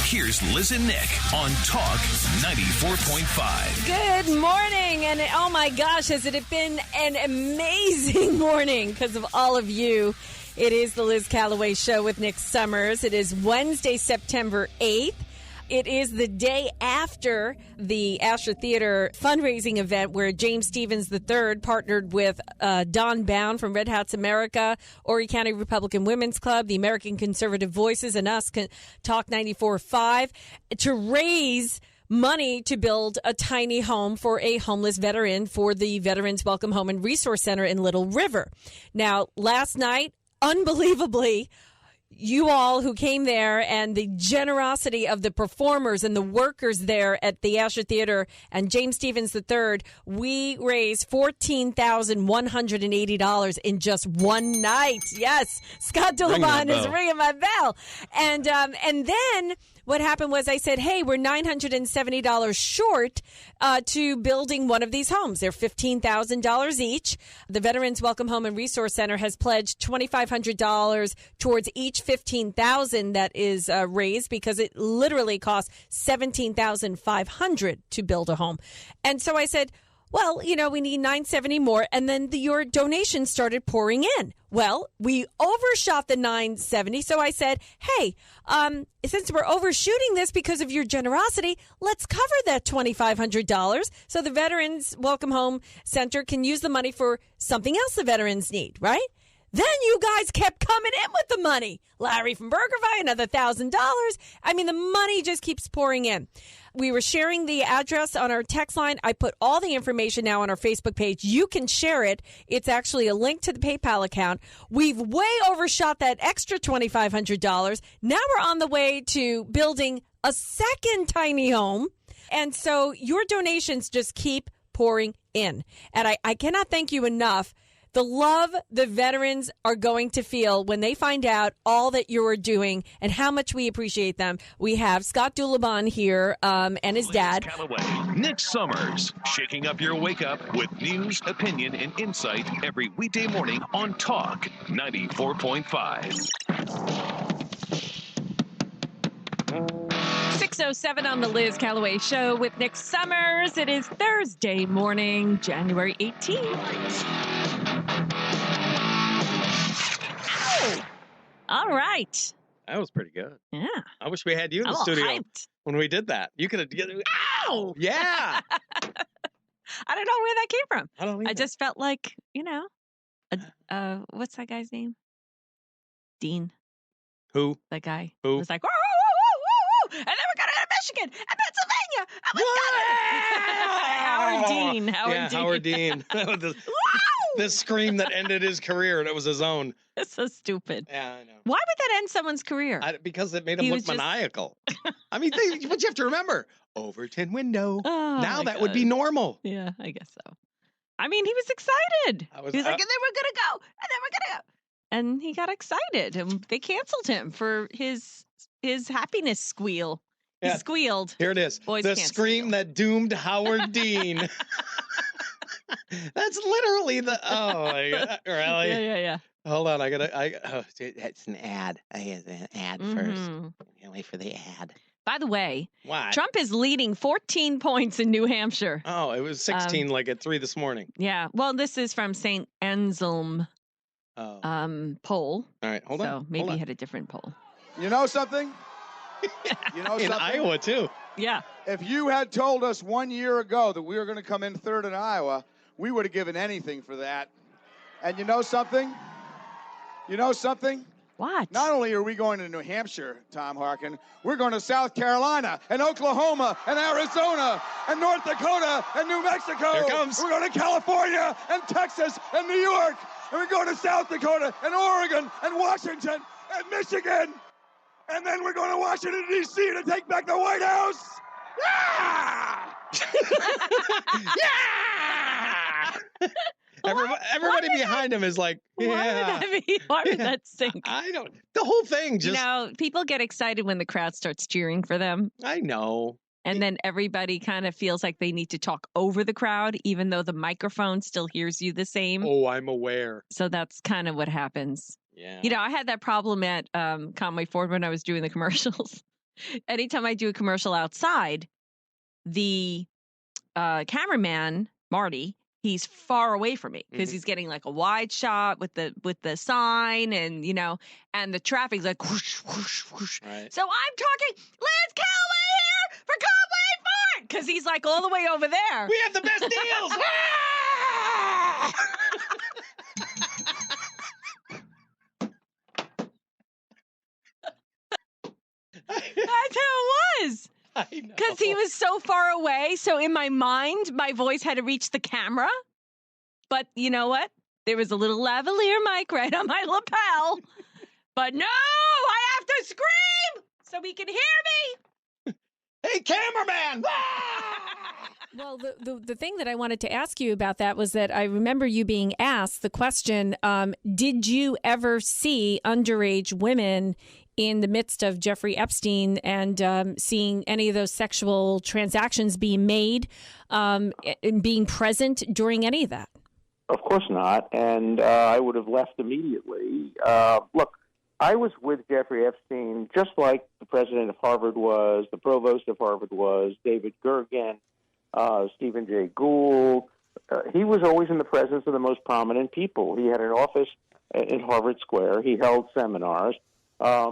Here's Liz and Nick on Talk 94.5. Good morning. And oh my gosh, has it been an amazing morning because of all of you. It is the Liz Callaway Show with Nick Summers. It is Wednesday, September 8th. It is the day after the Astor Theater fundraising event where James Stevens III partnered with Don Bound from Red Hats America, Horry County Republican Women's Club, the American Conservative Voices, and us, Talk 94.5, to raise money to build a tiny home for a homeless veteran for the Veterans Welcome Home and Resource Center in Little River. Now, last night, unbelievably, you all who came there and the generosity of the performers and the workers there at the Astor Theater and James Stevens III, we raised $14,180 in just one night. Yes, Scott Dillabon is ringing my bell. And then what happened was I said, hey, we're $970 short to building one of these homes. They're $15,000 each. The Veterans Welcome Home and Resource Center has pledged $2,500 towards each $15,000 that is raised because it literally costs $17,500 to build a home. And so I said, well, you know, we need $970 more. And then your donations started pouring in. Well, we overshot the $970. So I said, hey, since we're overshooting this because of your generosity, let's cover that $2,500 so the Veterans Welcome Home Center can use the money for something else the veterans need, right? Then you guys kept coming in with the money. Larry from BurgerFi, another $1,000. I mean, the money just keeps pouring in. We were sharing the address on our text line. I put all the information now on our Facebook page. You can share it. It's actually a link to the PayPal account. We've way overshot that extra $2,500. Now we're on the way to building a second tiny home. And so your donations just keep pouring in. And I cannot thank you enough. The love the veterans are going to feel when they find out all that you are doing and how much we appreciate them. We have Scott Dillabon here and his dad. Callaway, Nick Summers, shaking up your wake up with news, opinion, and insight every weekday morning on Talk 94.5. 6:07 on the Liz Callaway Show with Nick Summers. It is Thursday morning, January 18th. All right. That was pretty good. Yeah. I wish we had you in I'm the all studio hyped. when we did that. You could have. Ow! Yeah. I don't know where that came from. I don't either. I just felt like, you know, what's that guy's name? Dean. Who? That guy. Who? Was like, woo, woo, woo, woo, woo. And then we're going to Michigan and Pennsylvania. And we got it. Howard Dean. Howard Dean. The scream that ended his career, and it was his own. It's so stupid. Yeah, I know. Why would that end someone's career? Because it made him look maniacal. I mean, but you have to remember, Overton window. Oh, now that would be normal. Yeah, I guess so. I mean, he was excited. He was like, and then we're going to go. And then we're going to go. And he got excited. And they canceled him for his happiness squeal. He squealed. Here it is. Boys the can't scream squeal. that doomed Howard Dean. That's literally the. Oh my God! Really? Yeah. Hold on, that's an ad. I get an ad first. Can't wait for the ad. By the way, what? Trump is leading 14 points in New Hampshire. Oh, it was 16 like at 3 this morning. Yeah. Well, this is from St. Anselm poll. All right, hold on. So maybe he had a different poll. You know something? In Iowa, too. Yeah. If you had told us 1 year ago that we were going to come in third in Iowa, we would have given anything for that. And you know something? What? Not only are we going to New Hampshire, Tom Harkin, we're going to South Carolina and Oklahoma and Arizona and North Dakota and New Mexico. Here it comes. We're going to California and Texas and New York. And we're going to South Dakota and Oregon and Washington and Michigan. And then we're going to Washington, D.C. to take back the White House. Yeah! Everybody behind him is like, yeah. Why would that sink? I don't. The whole thing just. People get excited when the crowd starts cheering for them. I know. And then everybody kind of feels like they need to talk over the crowd, even though the microphone still hears you the same. Oh, I'm aware. So that's kind of what happens. Yeah. I had that problem at Conway Ford when I was doing the commercials. anytime I do a commercial outside, the cameraman, Marty, he's far away from me because he's getting like a wide shot with the sign and, and the traffic's like whoosh, whoosh, whoosh. Right. So I'm talking, Liz Callaway here for Callaway Ford, because he's like all the way over there. We have the best deals. That's how it was. I know. Because he was so far away. So in my mind, my voice had to reach the camera. But you know what? There was a little lavalier mic right on my lapel. But no, I have to scream so he can hear me. Hey, cameraman! Well, the thing that I wanted to ask you about that was that I remember you being asked the question, did you ever see underage women in the midst of Jeffrey Epstein and seeing any of those sexual transactions being made and being present during any of that? Of course not, and I would have left immediately. Look, I was with Jeffrey Epstein just like the president of Harvard was, the provost of Harvard was, David Gergen, Stephen Jay Gould. He was always in the presence of the most prominent people. He had an office in Harvard Square. He held seminars. I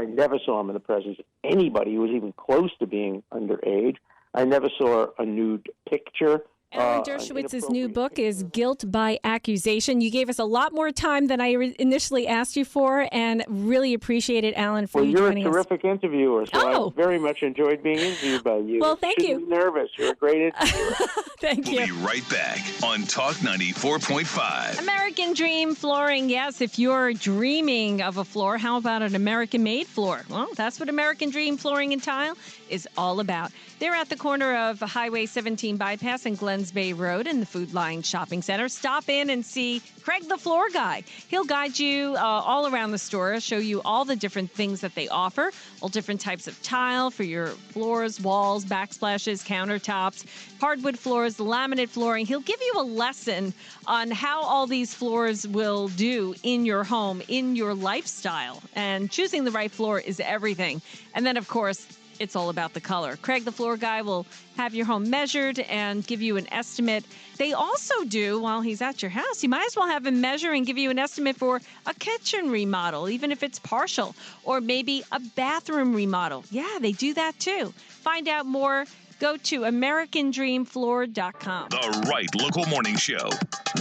never saw him in the presence of anybody who was even close to being underage. I never saw a nude picture. Alan Dershowitz's new book is Guilt by Accusation. You gave us a lot more time than I initially asked you for, and really appreciate it, Alan, for you joining us. Well, you're a terrific interviewer, so I very much enjoyed being interviewed by you. Well, thank you. Be nervous. You're a great interviewer. Thank you. We'll be right back on Talk 94.5. American Dream Flooring. Yes, if you're dreaming of a floor, how about an American-made floor? Well, that's what American Dream Flooring and Tile is all about. They're at the corner of Highway 17 Bypass and Glens Bay Road in the Food Line Shopping Center. Stop in and see Craig the Floor Guy. He'll guide you all around the store, show you all the different things that they offer, all different types of tile for your floors, walls, backsplashes, countertops, hardwood floors, laminate flooring. He'll give you a lesson on how all these floors will do in your home, in your lifestyle. And choosing the right floor is everything. And then, of course, it's all about the color. Craig, the Floor Guy, will have your home measured and give you an estimate. They also do, while he's at your house, you might as well have him measure and give you an estimate for a kitchen remodel, even if it's partial, or maybe a bathroom remodel. Yeah, they do that too. Find out more. Go to AmericanDreamFloor.com. The right local morning show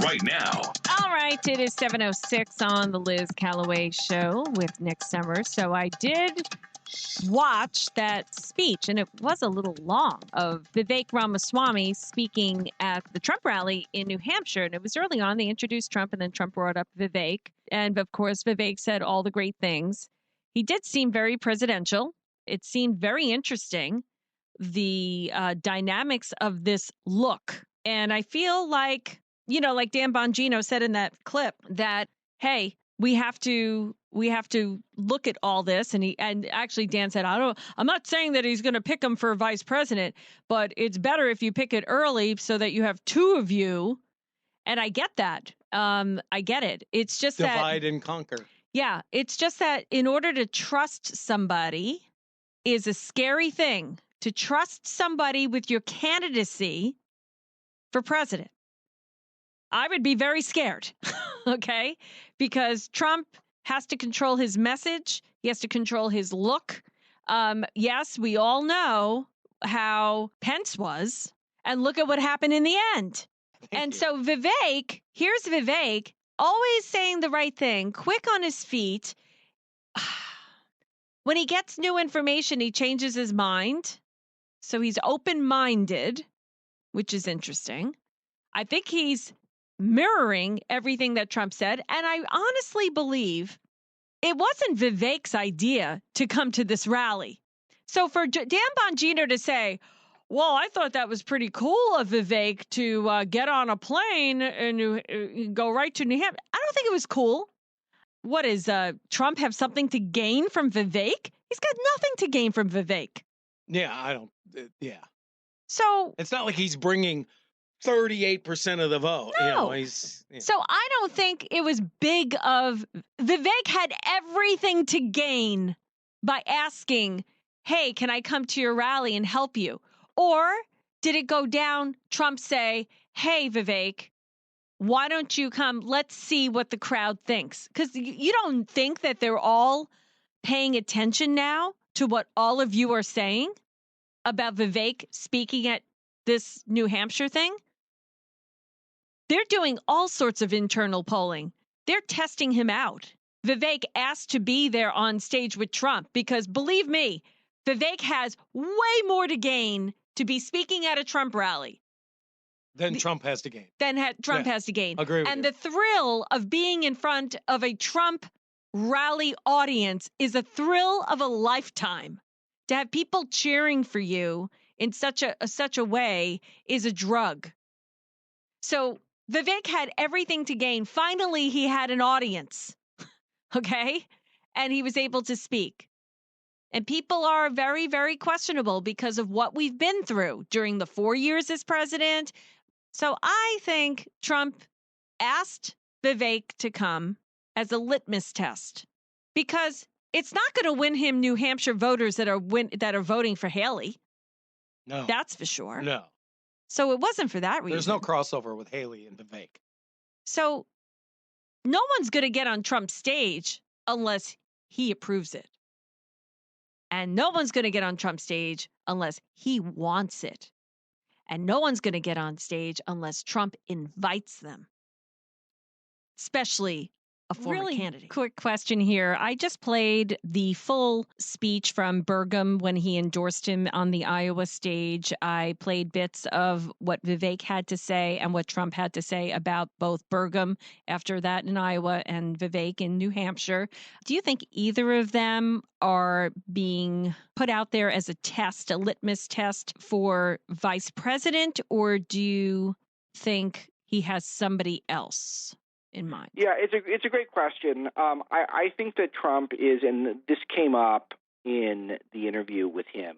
right now. All right, it is 7:06 on the Liz Callaway Show with Nick Summers. So I did watch that speech, and it was a little long, of Vivek Ramaswamy speaking at the Trump rally in New Hampshire. And it was early on. They introduced Trump, and then Trump brought up Vivek. And, of course, Vivek said all the great things. He did seem very presidential. It seemed very interesting, the dynamics of this look. And I feel like, like Dan Bongino said in that clip, that, hey, we have to look at all this. And actually Dan said, I'm not saying that he's going to pick him for vice president, but it's better if you pick it early so that you have two of you. And I get that. I get it. It's just divide and conquer. Yeah. It's just that in order to trust somebody is a scary thing. To trust somebody with your candidacy for president, I would be very scared. Okay. Because Trump has to control his message. He has to control his look. Yes, we all know how Pence was. And look at what happened in the end. So here's Vivek, always saying the right thing, quick on his feet. When he gets new information, he changes his mind. So he's open-minded, which is interesting. I think he's mirroring everything that Trump said. And I honestly believe it wasn't Vivek's idea to come to this rally. So for Dan Bongino to say, well, I thought that was pretty cool of Vivek to get on a plane and go right to New Hampshire. I don't think it was cool. What is Trump have something to gain from Vivek? He's got nothing to gain from Vivek. Yeah, I don't. Yeah. So it's not like he's bringing 38% of the vote. No. So I don't think it was big of Vivek had everything to gain by asking, hey, can I come to your rally and help you? Or did it go down, Trump say, hey, Vivek, why don't you come? Let's see what the crowd thinks. Because you don't think that they're all paying attention now to what all of you are saying about Vivek speaking at this New Hampshire thing? They're doing all sorts of internal polling. They're testing him out. Vivek asked to be there on stage with Trump because, believe me, Vivek has way more to gain to be speaking at a Trump rally. Then Trump has to gain. Trump has to gain. Agree with and you. the thrill of being in front of a Trump rally audience is a thrill of a lifetime. To have people cheering for you in such a way is a drug. So Vivek had everything to gain. Finally, he had an audience, okay? And he was able to speak. And people are very, very questionable because of what we've been through during the 4 years as president. So I think Trump asked Vivek to come as a litmus test because it's not going to win him New Hampshire voters that are voting for Haley. No. That's for sure. No. So it wasn't for that reason. There's no crossover with Haley and Vivek. So no one's going to get on Trump's stage unless he approves it. And no one's going to get on Trump's stage unless he wants it. And no one's going to get on stage unless Trump invites them, especially a former candidate. Quick question here. I just played the full speech from Burgum when he endorsed him on the Iowa stage. I played bits of what Vivek had to say and what Trump had to say about both Burgum after that in Iowa and Vivek in New Hampshire. Do you think either of them are being put out there as a test, a litmus test for vice president, or do you think he has somebody else in mind? Yeah, it's a great question. I think that Trump is, and this came up in the interview with him,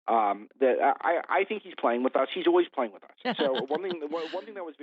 that I think he's playing with us. He's always playing with us. So one thing that was